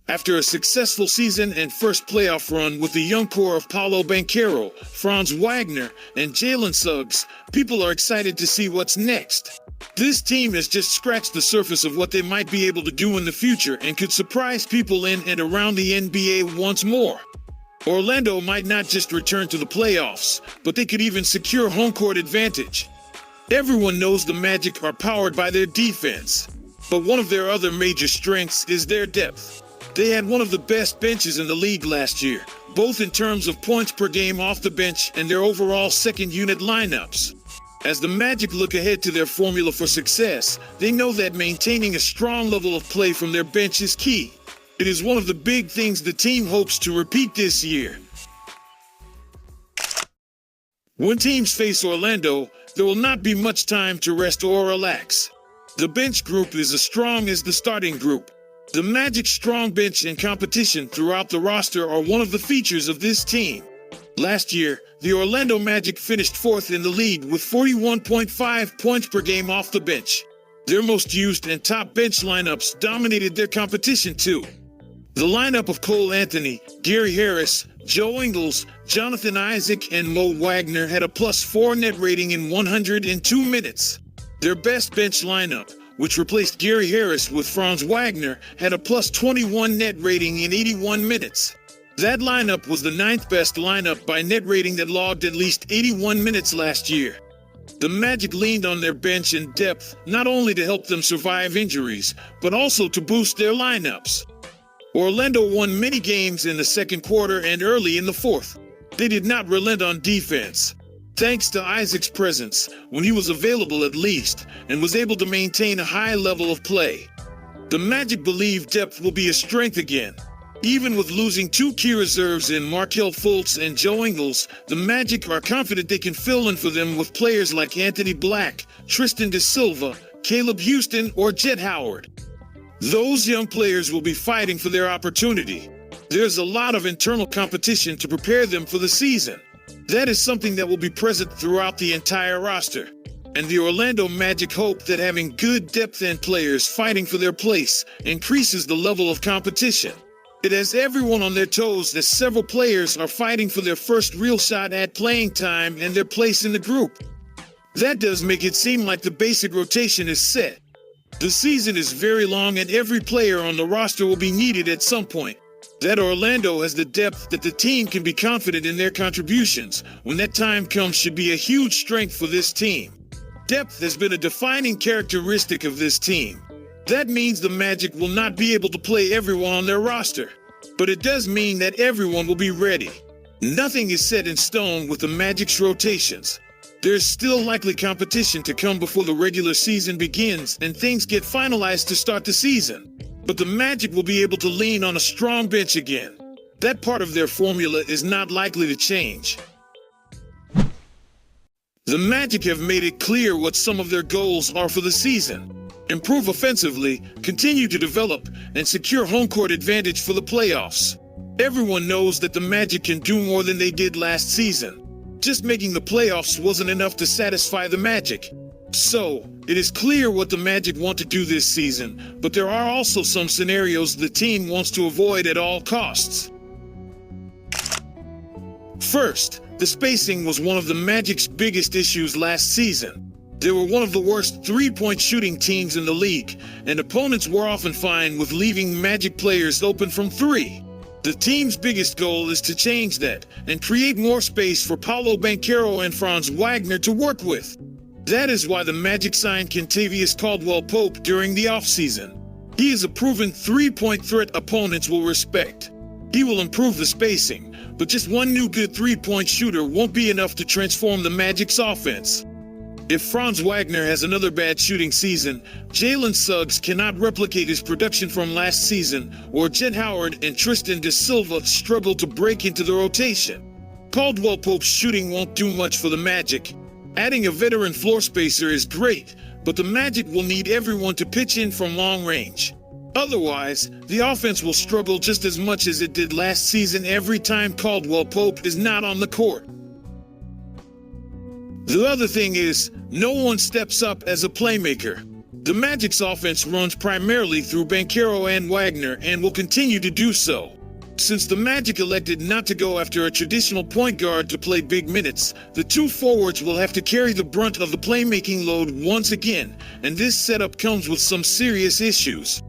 After a successful season and first playoff run with the young core of Paolo Banchero, Franz Wagner, and Jalen Suggs, people are excited to see what's next. This team has just scratched the surface of what they might be able to do in the future and could surprise people in and around the NBA once more. Orlando might not just return to the playoffs, but they could even secure home court advantage. Everyone knows the Magic are powered by their defense, but one of their other major strengths is their depth. They had one of the best benches in the league last year, both in terms of points per game off the bench and their overall second-unit lineups. As the Magic look ahead to their formula for success, they know that maintaining a strong level of play from their bench is key. It is one of the big things the team hopes to repeat this year. When teams face Orlando, there will not be much time to rest or relax. The bench group is as strong as the starting group. The Magic's strong bench and competition throughout the roster are one of the features of this team. Last year, the Orlando Magic finished fourth in the league with 41.5 points per game off the bench. Their most used and top bench lineups dominated their competition too. The lineup of Cole Anthony, Gary Harris, Joe Ingles, Jonathan Isaac, and Mo Wagner had a +4 net rating in 102 minutes. Their best bench lineup, which replaced Gary Harris with Franz Wagner, had a +21 net rating in 81 minutes. That lineup was the 9th best lineup by net rating that logged at least 81 minutes last year. The Magic leaned on their bench and depth not only to help them survive injuries, but also to boost their lineups. Orlando won many games in the second quarter and early in the fourth. They did not relent on defense. Thanks to Isaac's presence, when he was available at least, and was able to maintain a high level of play. The Magic believe depth will be a strength again. Even with losing two key reserves in Markelle Fultz and Joe Ingles, the Magic are confident they can fill in for them with players like Anthony Black, Tristan da Silva, Caleb Houston, or Jet Howard. Those young players will be fighting for their opportunity. There's a lot of internal competition to prepare them for the season. That is something that will be present throughout the entire roster. And the Orlando Magic hope that having good depth and players fighting for their place increases the level of competition. It has everyone on their toes as several players are fighting for their first real shot at playing time and their place in the group. That does make it seem like the basic rotation is set. The season is very long and every player on the roster will be needed at some point. That Orlando has the depth that the team can be confident in their contributions when that time comes should be a huge strength for this team. Depth has been a defining characteristic of this team. That means the Magic will not be able to play everyone on their roster, but it does mean that everyone will be ready. Nothing is set in stone with the Magic's rotations. There's still likely competition to come before the regular season begins and things get finalized to start the season. But the Magic will be able to lean on a strong bench again. That part of their formula is not likely to change. The Magic have made it clear what some of their goals are for the season. Improve offensively, continue to develop, and secure home court advantage for the playoffs. Everyone knows that the Magic can do more than they did last season. Just making the playoffs wasn't enough to satisfy the Magic. So, it is clear what the Magic want to do this season, but there are also some scenarios the team wants to avoid at all costs. First, the spacing was one of the Magic's biggest issues last season. They were one of the worst three-point shooting teams in the league, and opponents were often fine with leaving Magic players open from three. The team's biggest goal is to change that and create more space for Paolo Banchero and Franz Wagner to work with. That is why the Magic signed Kentavious Caldwell-Pope during the offseason. He is a proven three-point threat opponents will respect. He will improve the spacing, but just one new good three-point shooter won't be enough to transform the Magic's offense. If Franz Wagner has another bad shooting season, Jalen Suggs cannot replicate his production from last season, or Jet Howard and Tristan da Silva struggle to break into the rotation. Caldwell-Pope's shooting won't do much for the Magic. Adding a veteran floor spacer is great, but the Magic will need everyone to pitch in from long range. Otherwise, the offense will struggle just as much as it did last season every time Caldwell-Pope is not on the court. The other thing is, no one steps up as a playmaker. The Magic's offense runs primarily through Banchero and Wagner and will continue to do so. Since the Magic elected not to go after a traditional point guard to play big minutes, the two forwards will have to carry the brunt of the playmaking load once again, and this setup comes with some serious issues.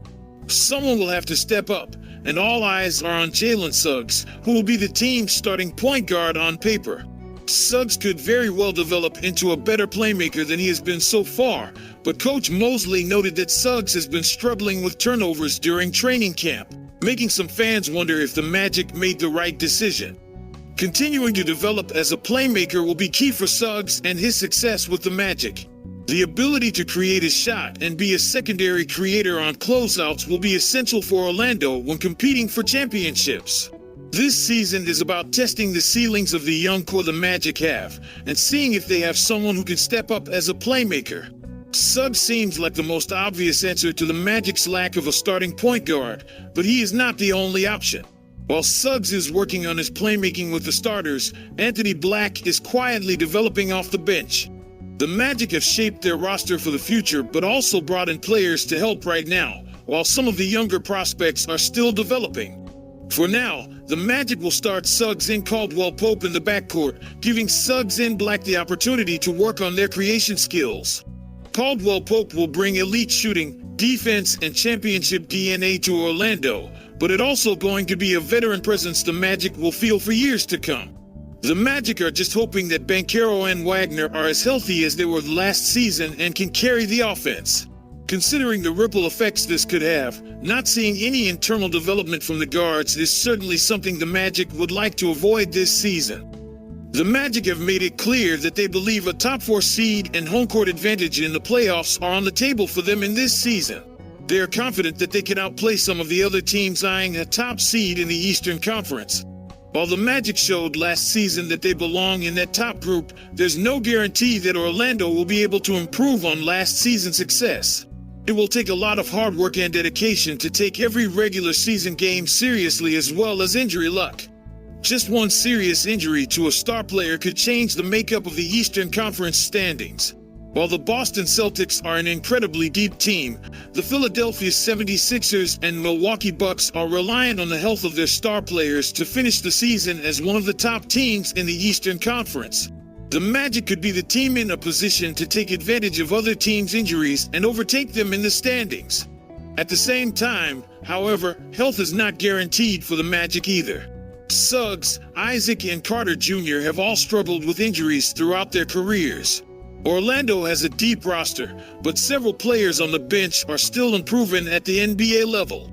Someone will have to step up, and all eyes are on Jalen Suggs, who will be the team's starting point guard on paper. Suggs could very well develop into a better playmaker than he has been so far, but Coach Mosley noted that Suggs has been struggling with turnovers during training camp, making some fans wonder if the Magic made the right decision. Continuing to develop as a playmaker will be key for Suggs and his success with the Magic. The ability to create a shot and be a secondary creator on closeouts will be essential for Orlando when competing for championships. This season is about testing the ceilings of the young core the Magic have and seeing if they have someone who can step up as a playmaker. Suggs seems like the most obvious answer to the Magic's lack of a starting point guard, but he is not the only option. While Suggs is working on his playmaking with the starters, Anthony Black is quietly developing off the bench. The Magic have shaped their roster for the future, but also brought in players to help right now, while some of the younger prospects are still developing. For now, the Magic will start Suggs and Caldwell-Pope in the backcourt, giving Suggs and Black the opportunity to work on their creation skills. Caldwell-Pope will bring elite shooting, defense, and championship DNA to Orlando, but it's also going to be a veteran presence the Magic will feel for years to come. The Magic are just hoping that Banchero and Wagner are as healthy as they were last season and can carry the offense. Considering the ripple effects this could have, not seeing any internal development from the guards is certainly something the Magic would like to avoid this season. The Magic have made it clear that they believe a top 4 seed and home court advantage in the playoffs are on the table for them in this season. They are confident that they can outplay some of the other teams eyeing a top seed in the Eastern Conference. While the Magic showed last season that they belong in that top group, there's no guarantee that Orlando will be able to improve on last season's success. It will take a lot of hard work and dedication to take every regular season game seriously, as well as injury luck. Just one serious injury to a star player could change the makeup of the Eastern Conference standings. While the Boston Celtics are an incredibly deep team, the Philadelphia 76ers and Milwaukee Bucks are reliant on the health of their star players to finish the season as one of the top teams in the Eastern Conference. The Magic could be the team in a position to take advantage of other teams' injuries and overtake them in the standings. At the same time, however, health is not guaranteed for the Magic either. Suggs, Isaac, and Carter Jr. have all struggled with injuries throughout their careers. Orlando has a deep roster, but several players on the bench are still improving at the NBA level.